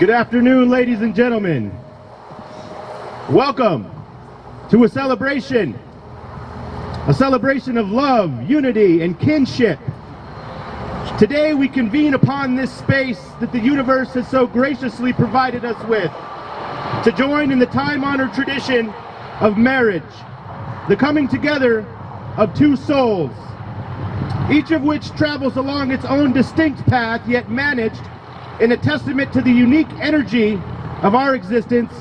Good afternoon, ladies and gentlemen. Welcome to a celebration of love, unity, and kinship. Today we convene upon this space that the universe has so graciously provided us with to join in the time-honored tradition of marriage, the coming together of two souls, each of which travels along its own distinct path, yet managed, in a testament to the unique energy of our existence,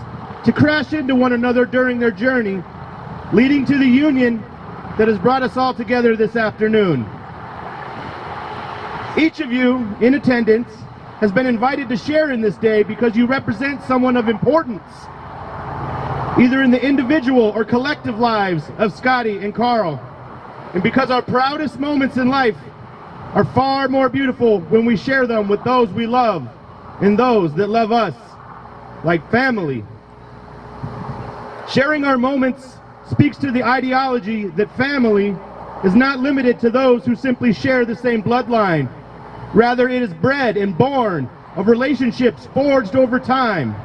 to crash into one another during their journey, leading to the union that has brought us all together this afternoon. Each of you in attendance has been invited to share in this day because you represent someone of importance, either in the individual or collective lives of Scottie and Carl, and because our proudest moments in life are far more beautiful when we share them with those we love and those that love us, like family. Sharing our moments speaks to the ideology that family is not limited to those who simply share the same bloodline. Rather, it is bred and born of relationships forged over time.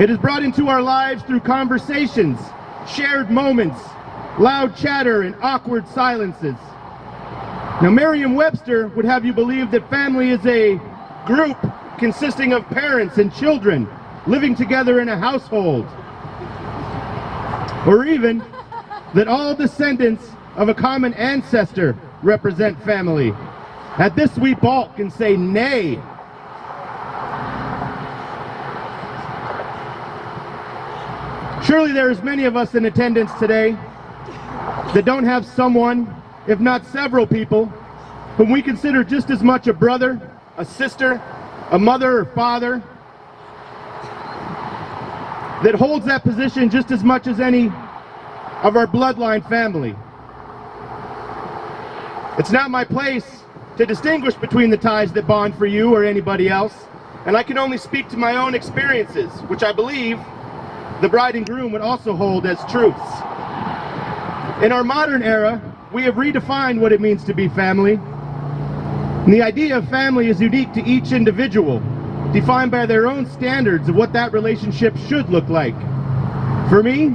It is brought into our lives through conversations, shared moments, loud chatter, and awkward silences. Now, Merriam-Webster would have you believe that family is a group consisting of parents and children living together in a household, or even that all descendants of a common ancestor represent family. At this we balk and say nay. Surely there's many of us in attendance today that don't have someone, if not several people, whom we consider just as much a brother, a sister, a mother or father, that holds that position just as much as any of our bloodline family. It's not my place to distinguish between the ties that bond for you or anybody else, and I can only speak to my own experiences, which I believe the bride and groom would also hold as truths. In our modern era, we have redefined what it means to be family. And the idea of family is unique to each individual, defined by their own standards of what that relationship should look like. For me,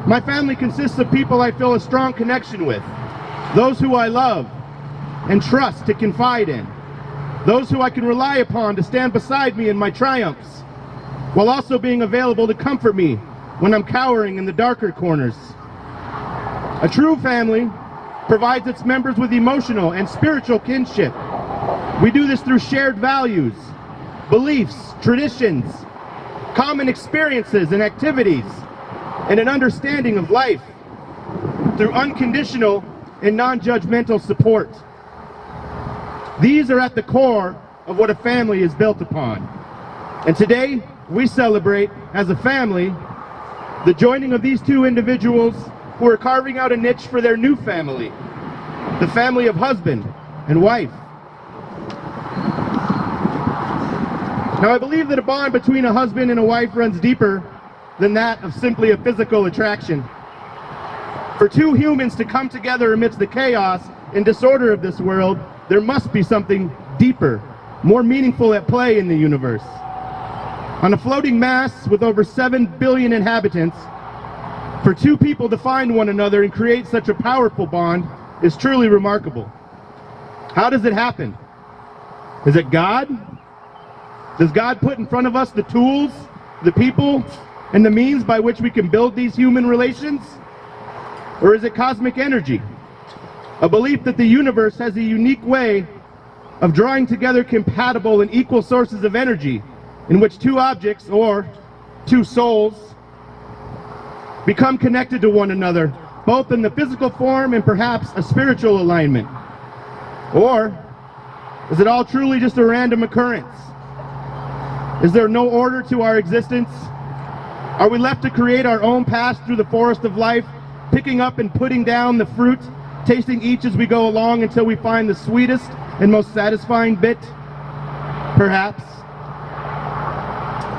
my family consists of people I feel a strong connection with, those who I love and trust to confide in, those who I can rely upon to stand beside me in my triumphs, while also being available to comfort me when I'm cowering in the darker corners. A true family provides its members with emotional and spiritual kinship. We do this through shared values, beliefs, traditions, common experiences and activities, and an understanding of life, through unconditional and non-judgmental support. These are at the core of what a family is built upon. And today, we celebrate, as a family, the joining of these two individuals who are carving out a niche for their new family, the family of husband and wife. Now, I believe that a bond between a husband and a wife runs deeper than that of simply a physical attraction. For two humans to come together amidst the chaos and disorder of this world, there must be something deeper, more meaningful at play in the universe. On a floating mass with over 7 billion inhabitants, for two people to find one another and create such a powerful bond is truly remarkable. How does it happen? Is it God? Does God put in front of us the tools, the people, and the means by which we can build these human relations? Or is it cosmic energy? A belief that the universe has a unique way of drawing together compatible and equal sources of energy in which two objects, or two souls, become connected to one another, both in the physical form and perhaps a spiritual alignment? Or is it all truly just a random occurrence? Is there no order to our existence? Are we left to create our own path through the forest of life, picking up and putting down the fruit, tasting each as we go along until we find the sweetest and most satisfying bit? Perhaps.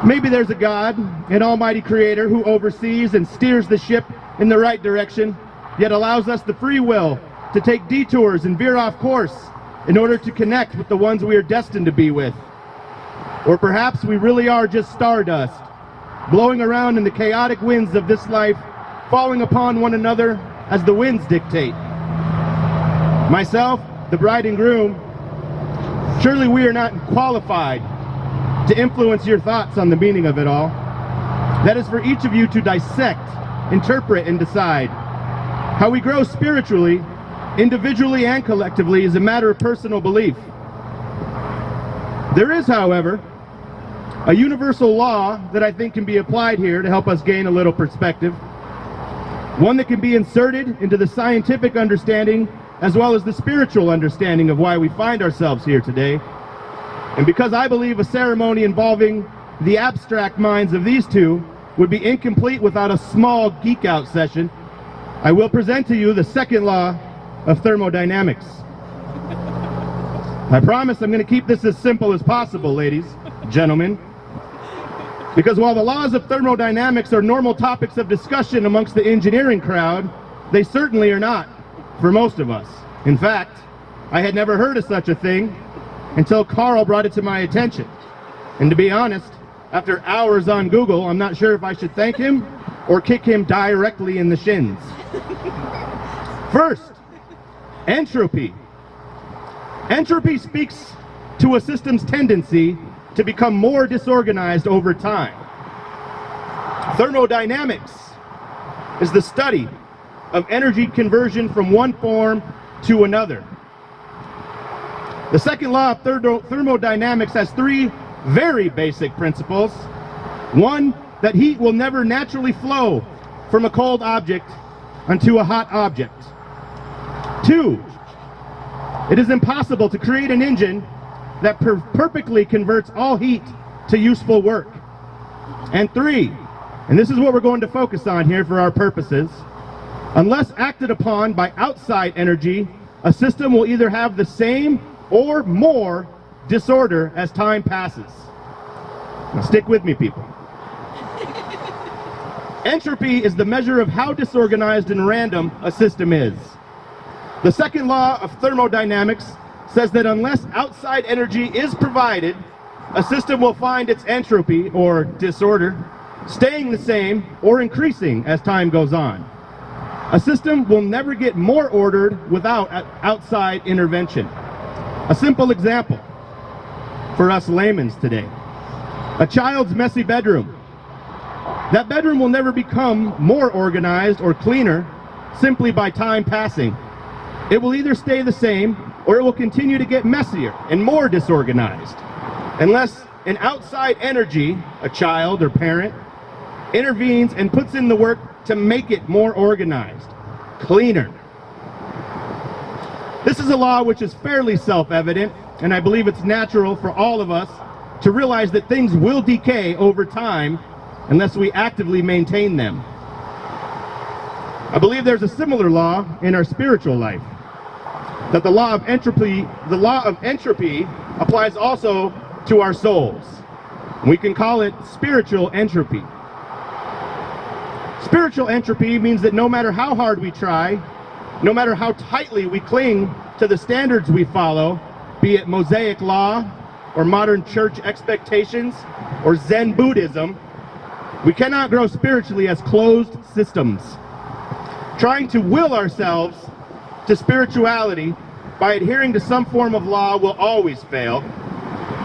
Maybe there's a God, an almighty creator, who oversees and steers the ship in the right direction, yet allows us the free will to take detours and veer off course in order to connect with the ones we are destined to be with. Or perhaps we really are just stardust, blowing around in the chaotic winds of this life, falling upon one another as the winds dictate. Myself, the bride and groom, surely we are not qualified to influence your thoughts on the meaning of it all. That is for each of you to dissect, interpret, and decide. How we grow spiritually, individually and collectively, is a matter of personal belief. There is, however, a universal law that I think can be applied here to help us gain a little perspective. One that can be inserted into the scientific understanding as well as the spiritual understanding of why we find ourselves here today. And because I believe a ceremony involving the abstract minds of these two would be incomplete without a small geek out session, I will present to you the second law of thermodynamics. I promise I'm going to keep this as simple as possible, ladies, gentlemen, because while the laws of thermodynamics are normal topics of discussion amongst the engineering crowd, they certainly are not for most of us. In fact, I had never heard of such a thing until Carl brought it to my attention. And to be honest, after hours on Google, I'm not sure if I should thank him or kick him directly in the shins. First, entropy. Entropy speaks to a system's tendency to become more disorganized over time. Thermodynamics is the study of energy conversion from one form to another. The second law of thermodynamics has three very basic principles. One, that heat will never naturally flow from a cold object onto a hot object. Two, it is impossible to create an engine that perfectly converts all heat to useful work. And three, and this is what we're going to focus on here for our purposes, unless acted upon by outside energy, a system will either have the same or more disorder as time passes. Now stick with me, people. Entropy is the measure of how disorganized and random a system is. The second law of thermodynamics says that unless outside energy is provided, a system will find its entropy, or disorder, staying the same or increasing as time goes on. A system will never get more ordered without outside intervention. A simple example for us laymen's today. A child's messy bedroom. That bedroom will never become more organized or cleaner simply by time passing. It will either stay the same or it will continue to get messier and more disorganized unless an outside energy, a child or parent, intervenes and puts in the work to make it more organized, cleaner. This is a law which is fairly self-evident, and I believe it's natural for all of us to realize that things will decay over time unless we actively maintain them. I believe there's a similar law in our spiritual life, that the law of entropy applies also to our souls. We can call it spiritual entropy. Spiritual entropy means that no matter how hard we try, no matter how tightly we cling to the standards we follow, be it Mosaic law or modern church expectations or Zen Buddhism, we cannot grow spiritually as closed systems. Trying to will ourselves to spirituality by adhering to some form of law will always fail.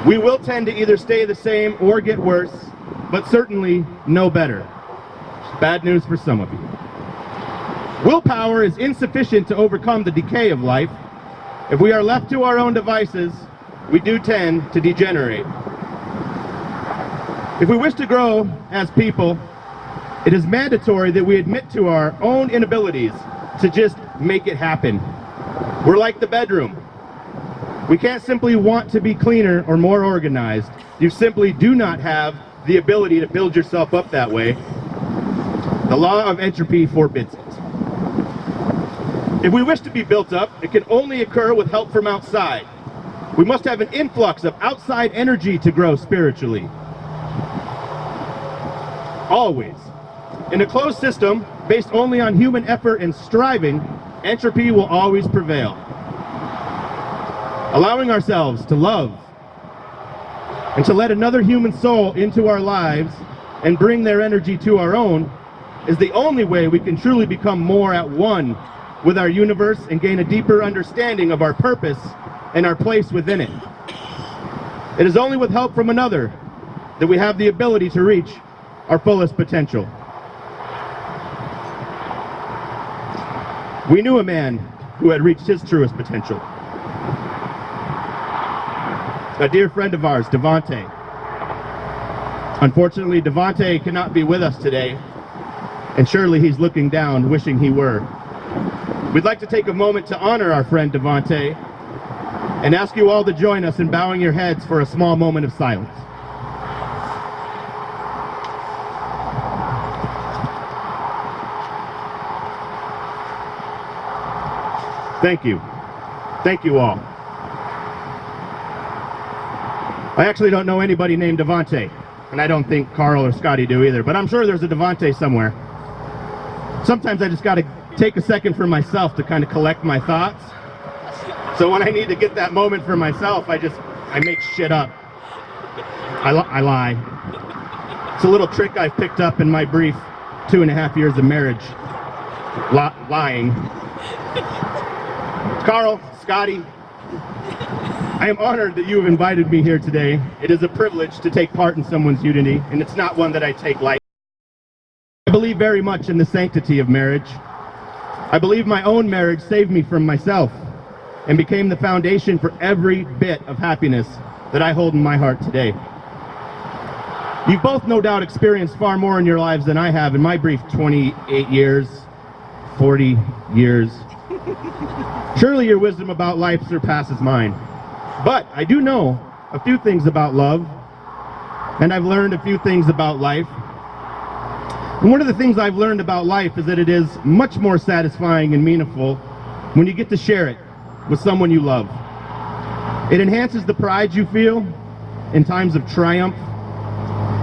We will tend to either stay the same or get worse, but certainly no better. Bad news for some of you. Willpower is insufficient to overcome the decay of life. If we are left to our own devices, we do tend to degenerate. If we wish to grow as people, it is mandatory that we admit to our own inabilities to just make it happen. We're like the bedroom. We can't simply want to be cleaner or more organized. You simply do not have the ability to build yourself up that way. The law of entropy forbids it. If we wish to be built up, it can only occur with help from outside. We must have an influx of outside energy to grow spiritually. Always. In a closed system, based only on human effort and striving, entropy will always prevail. Allowing ourselves to love And to let another human soul into our lives and bring their energy to our own is the only way we can truly become more at one with our universe and gain a deeper understanding of our purpose and our place within it. It is only with help from another that we have the ability to reach our fullest potential. We knew a man who had reached his truest potential. A dear friend of ours, Devante. Unfortunately, Devante cannot be with us today, and surely he's looking down, wishing he were. We'd like to take a moment to honor our friend Devante and ask you all to join us in bowing your heads for a small moment of silence. Thank you. Thank you all. I actually don't know anybody named Devante, and I don't think Carl or Scottie do either, but I'm sure there's a Devante somewhere. Sometimes I just got to take a second for myself to kind of collect my thoughts. So when I need to get that moment for myself, I make shit up. I lie. It's a little trick I've picked up in my brief 2.5 years of marriage. Lying. Carl, Scottie, I am honored that you have invited me here today. It is a privilege to take part in someone's unity, and it's not one that I take lightly. I believe very much in the sanctity of marriage. I believe my own marriage saved me from myself and became the foundation for every bit of happiness that I hold in my heart today. You've both no doubt experienced far more in your lives than I have in my brief 28 years, 40 years. Surely your wisdom about life surpasses mine. But I do know a few things about love, and I've learned a few things about life. And one of the things I've learned about life is that it is much more satisfying and meaningful when you get to share it with someone you love. It enhances the pride you feel in times of triumph.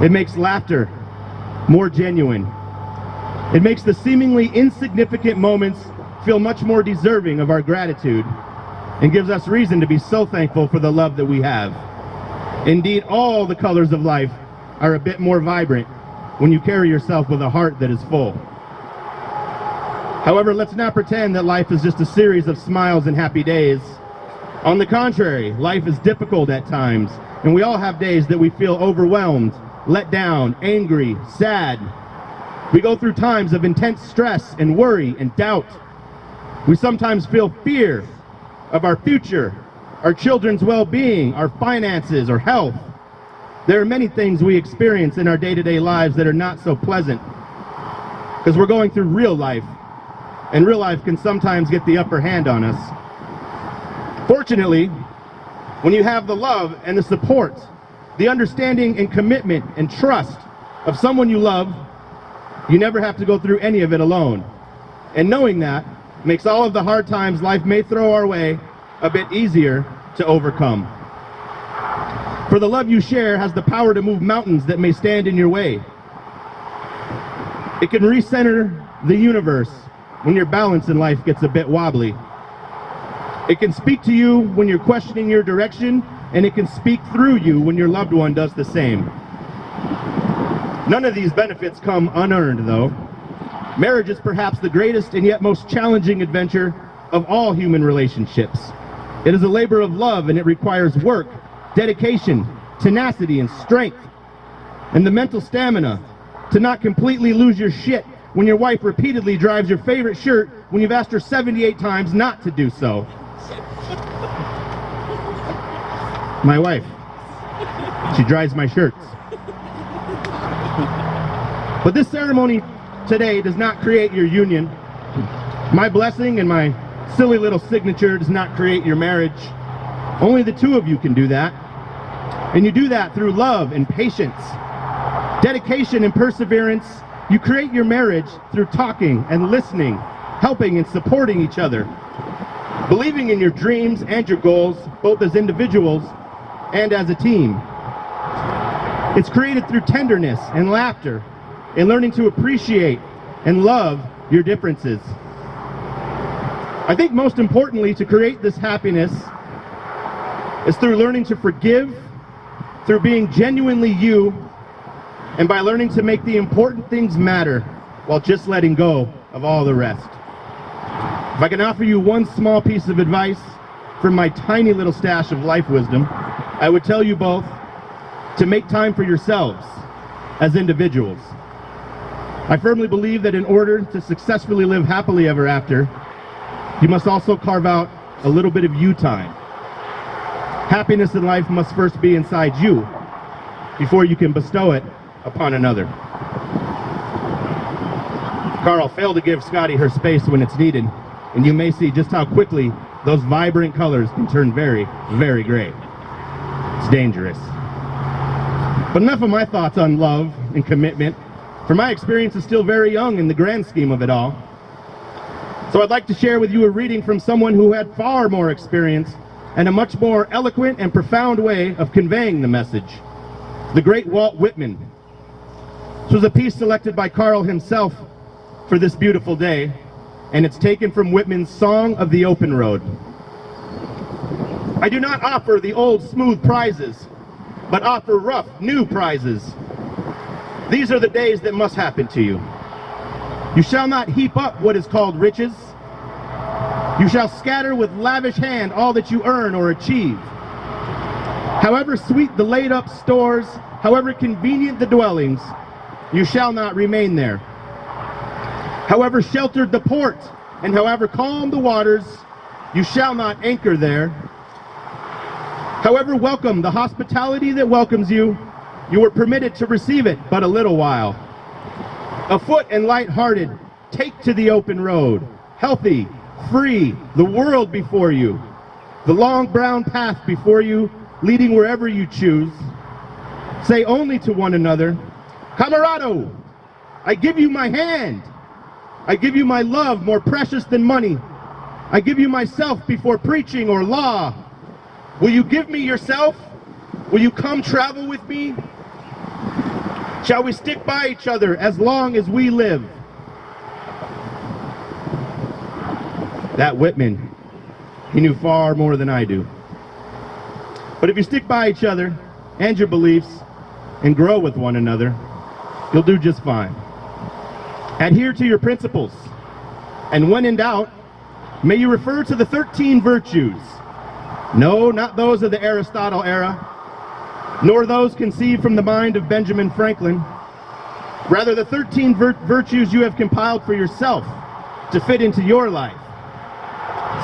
It makes laughter more genuine. It makes the seemingly insignificant moments feel much more deserving of our gratitude and gives us reason to be so thankful for the love that we have. Indeed, all the colors of life are a bit more vibrant when you carry yourself with a heart that is full. However, let's not pretend that life is just a series of smiles and happy days. On the contrary, life is difficult at times, and we all have days that we feel overwhelmed, let down, angry, sad. We go through times of intense stress and worry and doubt. We sometimes feel fear of our future, our children's well-being, our finances, or health. There are many things we experience in our day-to-day lives that are not so pleasant because we're going through real life, and real life can sometimes get the upper hand on us. Fortunately, when you have the love and the support, the understanding and commitment and trust of someone you love, you never have to go through any of it alone. And knowing that makes all of the hard times life may throw our way a bit easier to overcome. For the love you share has the power to move mountains that may stand in your way. It can recenter the universe when your balance in life gets a bit wobbly. It can speak to you when you're questioning your direction, and it can speak through you when your loved one does the same. None of these benefits come unearned, though. Marriage is perhaps the greatest and yet most challenging adventure of all human relationships. It is a labor of love, and it requires work, dedication, tenacity, and strength, and the mental stamina to not completely lose your shit when your wife repeatedly drives your favorite shirt when you've asked her 78 times not to do so. My wife, she dries my shirts. But this ceremony today does not create your union. My blessing and my silly little signature does not create your marriage. Only the two of you can do that. And you do that through love and patience, dedication and perseverance. You create your marriage through talking and listening, helping and supporting each other, believing in your dreams and your goals, both as individuals and as a team. It's created through tenderness and laughter, and learning to appreciate and love your differences. I think most importantly, to create this happiness is through learning to forgive, through being genuinely you and by learning to make the important things matter while just letting go of all the rest. If I can offer you one small piece of advice from my tiny little stash of life wisdom, I would tell you both to make time for yourselves as individuals. I firmly believe that in order to successfully live happily ever after, you must also carve out a little bit of you time. Happiness in life must first be inside you before you can bestow it upon another. Carl, fail to give Scottie her space when it's needed, and you may see just how quickly those vibrant colors can turn very, very gray. It's dangerous. But enough of my thoughts on love and commitment, for my experience is still very young in the grand scheme of it all. So I'd like to share with you a reading from someone who had far more experience and a much more eloquent and profound way of conveying the message. The great Walt Whitman. This was a piece selected by Carl himself for this beautiful day, and it's taken from Whitman's Song of the Open Road. I do not offer the old smooth prizes, but offer rough new prizes. These are the days that must happen to you. You shall not heap up what is called riches. You shall scatter with lavish hand all that you earn or achieve. However sweet the laid up stores, however convenient the dwellings, you shall not remain there. However sheltered the port, and however calm the waters, you shall not anchor there. However welcome the hospitality that welcomes you, you were permitted to receive it but a little while. Afoot and light-hearted, take to the open road, healthy, free, the world before you, the long brown path before you, leading wherever you choose. Say only to one another, Camarado, I give you my hand. I give you my love more precious than money. I give you myself before preaching or law. Will you give me yourself? Will you come travel with me? Shall we stick by each other as long as we live? That Whitman, he knew far more than I do. But if you stick by each other and your beliefs and grow with one another, you'll do just fine. Adhere to your principles, and when in doubt, may you refer to the 13 virtues. No, not those of the Aristotle era, nor those conceived from the mind of Benjamin Franklin. Rather, the 13 virtues you have compiled for yourself to fit into your life.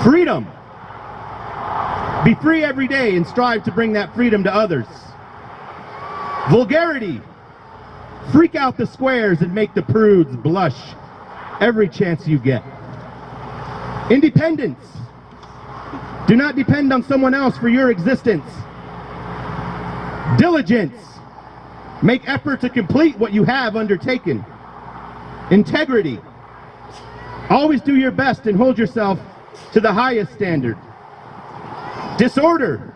Freedom. Be free every day and strive to bring that freedom to others. Vulgarity. Freak out the squares and make the prudes blush every chance you get. Independence. Do not depend on someone else for your existence. Diligence. Make effort to complete what you have undertaken. Integrity. Always do your best and hold yourself to the highest standard. Disorder.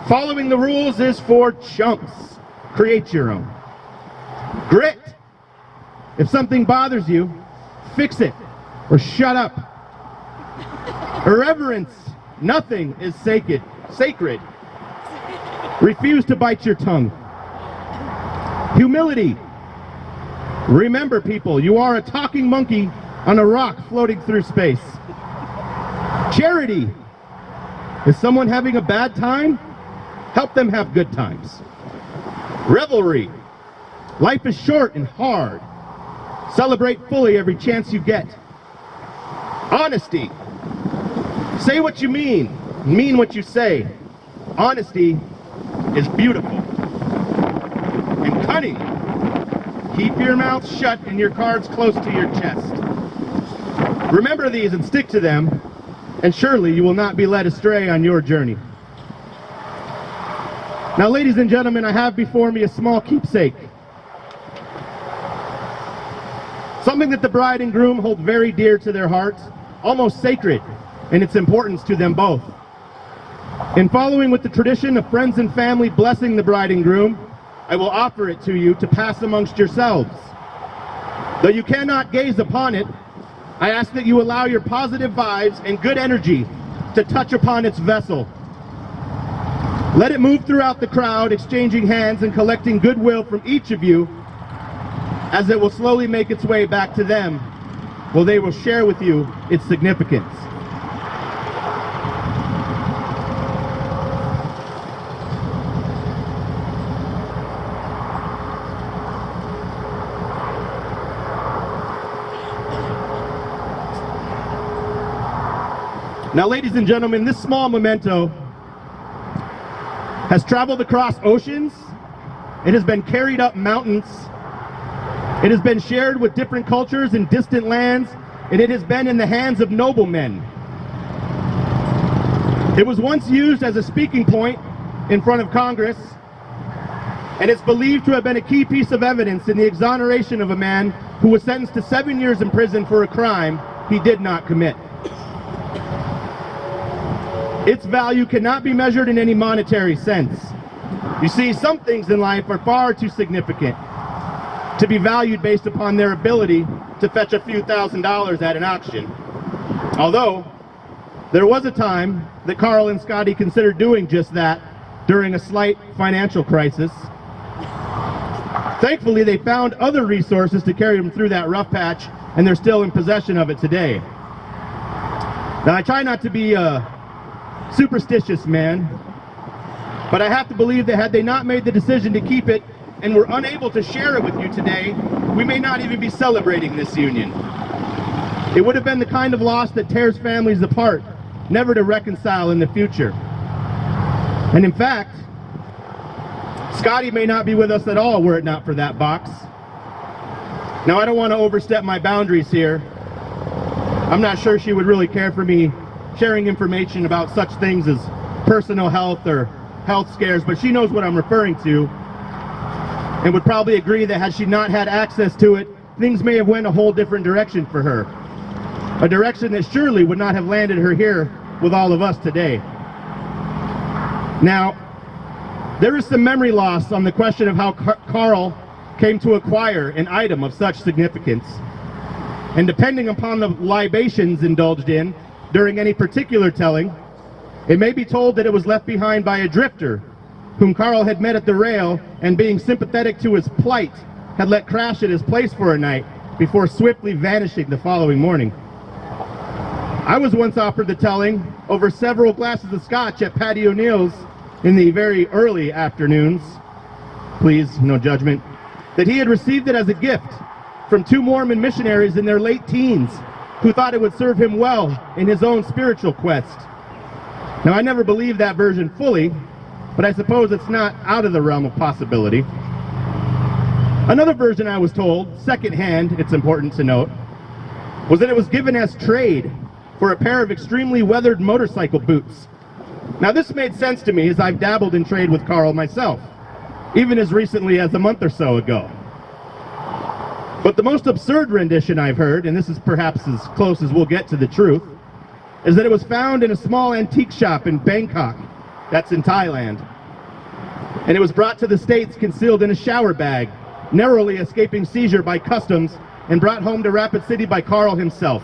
Following the rules is for chumps. Create your own. Grit. If something bothers you, fix it or shut up. Irreverence. Nothing is sacred. Refuse to bite your tongue. Humility. Remember, people, you are a talking monkey on a rock floating through space. Charity. Is someone having a bad time? Help them have good times. Revelry. Life is short and hard. Celebrate fully every chance you get. Honesty. Say what you mean what you say. Honesty is beautiful. And cunning. Keep your mouth shut and your cards close to your chest. Remember these and stick to them, and surely you will not be led astray on your journey. Now, ladies and gentlemen, I have before me a small keepsake. Something that the bride and groom hold very dear to their hearts, almost sacred in its importance to them both. In following with the tradition of friends and family blessing the bride and groom, I will offer it to you to pass amongst yourselves. Though you cannot gaze upon it, I ask that you allow your positive vibes and good energy to touch upon its vessel. Let it move throughout the crowd, exchanging hands and collecting goodwill from each of you, as it will slowly make its way back to them, while they will share with you its significance. Now, ladies and gentlemen, this small memento has traveled across oceans, it has been carried up mountains, it has been shared with different cultures in distant lands, and it has been in the hands of noblemen. It was once used as a speaking point in front of Congress, and it's believed to have been a key piece of evidence in the exoneration of a man who was sentenced to 7 years in prison for a crime he did not commit. Its value cannot be measured in any monetary sense. You see, some things in life are far too significant to be valued based upon their ability to fetch a few $1,000s at an auction. Although, there was a time that Carl and Scottie considered doing just that during a slight financial crisis. Thankfully, they found other resources to carry them through that rough patch, and they're still in possession of it today. Now, I try not to be superstitious man, but I have to believe that had they not made the decision to keep it and were unable to share it with you today, we may not even be celebrating this union. It would have been the kind of loss that tears families apart, never to reconcile in the future. And in fact, Scottie may not be with us at all were it not for that box. Now, I don't want to overstep my boundaries here. I'm not sure she would really care for me sharing information about such things as personal health or health scares, but she knows what I'm referring to and would probably agree that had she not had access to it, things may have went a whole different direction for her. A direction that surely would not have landed her here with all of us today. Now, there is some memory loss on the question of how Carl came to acquire an item of such significance. And depending upon the libations indulged in during any particular telling, it may be told that it was left behind by a drifter whom Carl had met at the rail and, being sympathetic to his plight, had let crash at his place for a night before swiftly vanishing the following morning. I was once offered the telling over several glasses of scotch at Patty O'Neill's in the very early afternoons, please, no judgment, that he had received it as a gift from 2 Mormon missionaries in their late teens who thought it would serve him well in his own spiritual quest. Now, I never believed that version fully, but I suppose it's not out of the realm of possibility. Another version I was told, secondhand, it's important to note, was that it was given as trade for a pair of extremely weathered motorcycle boots. Now, this made sense to me as I've dabbled in trade with Carl myself, even as recently as a month or so ago. But the most absurd rendition I've heard, and this is perhaps as close as we'll get to the truth, is that it was found in a small antique shop in Bangkok, that's in Thailand. And it was brought to the States concealed in a shower bag, narrowly escaping seizure by customs and brought home to Rapid City by Carl himself.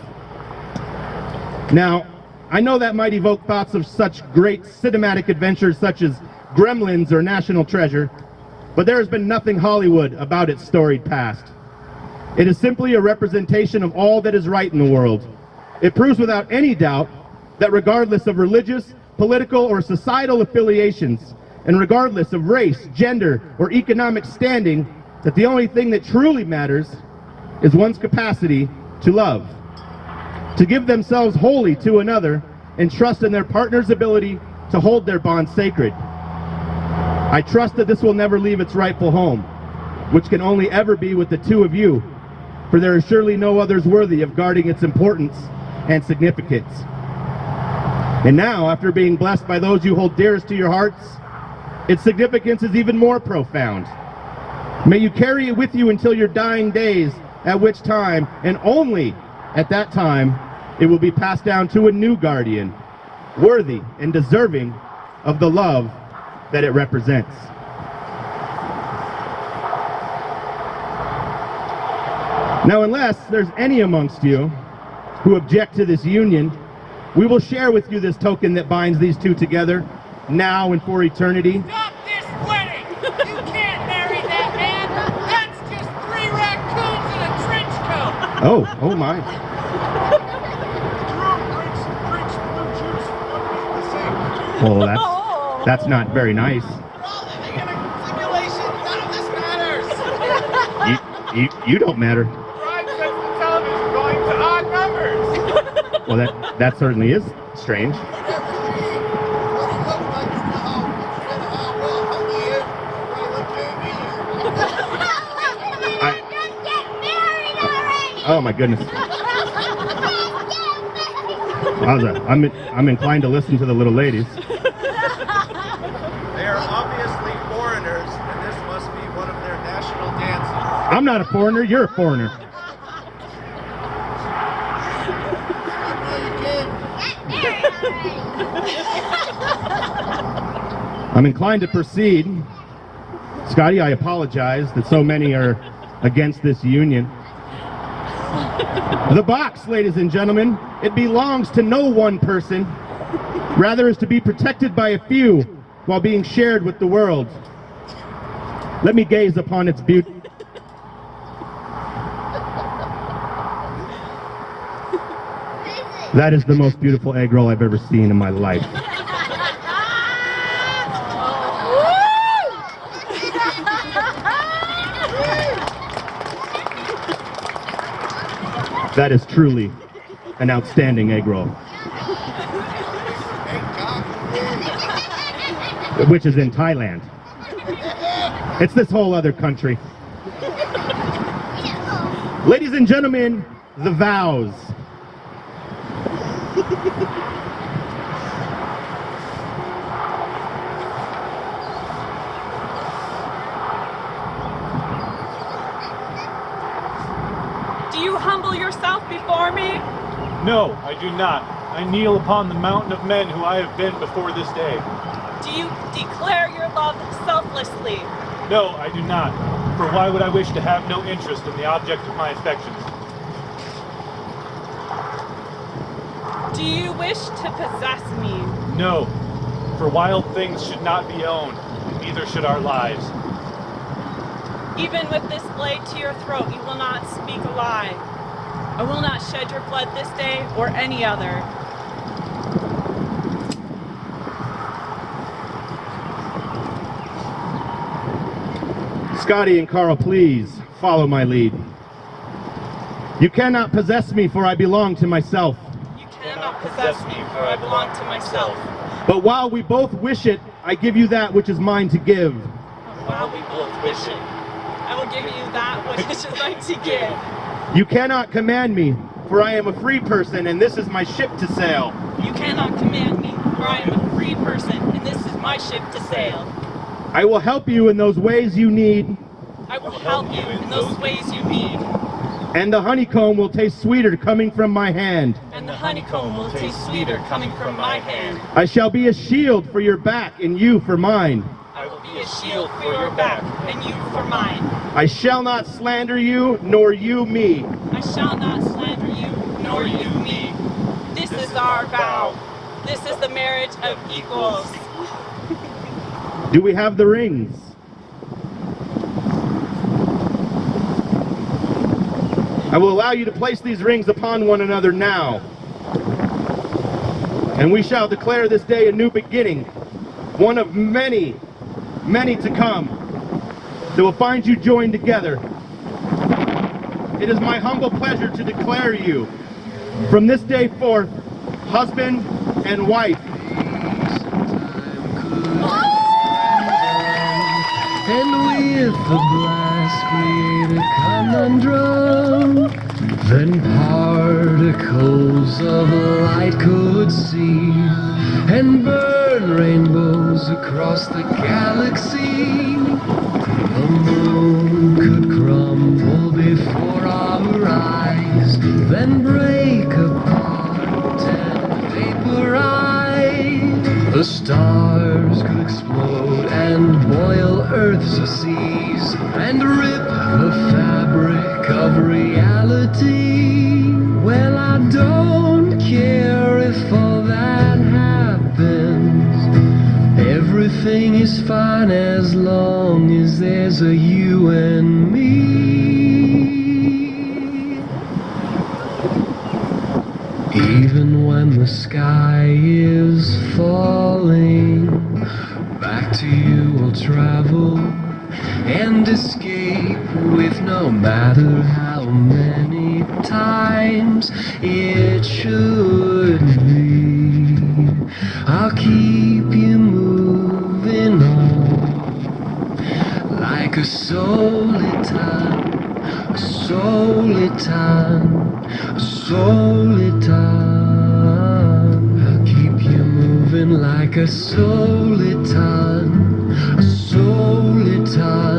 Now, I know that might evoke thoughts of such great cinematic adventures such as Gremlins or National Treasure, but there has been nothing Hollywood about its storied past. It is simply a representation of all that is right in the world. It proves without any doubt that regardless of religious, political, or societal affiliations, and regardless of race, gender, or economic standing, that the only thing that truly matters is one's capacity to love, to give themselves wholly to another, and trust in their partner's ability to hold their bond sacred. I trust that this will never leave its rightful home, which can only ever be with the 2 of you, for there is surely no others worthy of guarding its importance and significance. And now, after being blessed by those you hold dearest to your hearts, its significance is even more profound. May you carry it with you until your dying days, at which time, and only at that time, it will be passed down to a new guardian, worthy and deserving of the love that it represents. Now, unless there's any amongst you who object to this union, we will share with you this token that binds these 2 together, now and for eternity. Stop this wedding! You can't marry that man! That's just 3 raccoons in a trench coat! Oh my. Well, that's not very nice. We're all living in a simulation! None of this matters! You don't matter. Prime says the television going to odd numbers! Well, that certainly is strange. Oh my goodness. Wowza. I'm inclined to listen to the little ladies. They are obviously foreigners, and this must be one of their national dances. I'm not a foreigner, you're a foreigner. I'm inclined to proceed. Scottie, I apologize that so many are against this union. The box, ladies and gentlemen, it belongs to no one person, rather is to be protected by a few while being shared with the world. Let me gaze upon its beauty. That is the most beautiful egg roll I've ever seen in my life. That is truly an outstanding egg roll. Which is in Thailand. It's this whole other country. Ladies and gentlemen, the vows. Do you humble yourself before me? No, I do not. I kneel upon the mountain of men who I have been before this day. Do you declare your love selflessly? No, I do not. For why would I wish to have no interest in the object of my affections? Do you wish to possess me? No, for wild things should not be owned, and neither should our lives. Even with this blade to your throat, you will not speak a lie. I will not shed your blood this day or any other. Scottie and Carl, please follow my lead. You cannot possess me, for I belong to myself. You cannot possess me, for I belong to myself. But while we both wish it, I give you that which is mine to give. While we both wish it, I will give you that which is mine to give. You cannot command me, for I am a free person, and this is my ship to sail. You cannot command me, for I am a free person, and this is my ship to sail. I will help you in those ways you need, I will help you in those ways you need. and the honeycomb will taste sweeter coming from my hand. And the honeycomb will taste sweeter coming from my hand. I shall be a shield for your back, and you for mine. I will be a shield for your back, and you for mine. I shall not slander you, nor you me. I shall not slander you, nor you me. This is our vow. This is the marriage of equals. Do we have the rings? I will allow you to place these rings upon one another now. And we shall declare this day a new beginning, one of many, many to come, that will find you joined together. It is my humble pleasure to declare you, from this day forth, husband and wife. And with the blast create a conundrum, then particles of light could see and burn rainbows across the galaxy. The moon could crumble before our eyes, then break apart and vaporize. The stars could explode and boil Earth's seas and rip the fabric of reality. Well, I don't care if all that happens. Everything is fine as long as there's a you and me. Even when the sky is falling, back to you will travel and escape with no matter how many times it should be. I'll keep you moving on like a solitan, a solitan, a solitan. I'll keep you moving like a solitan, a solitan.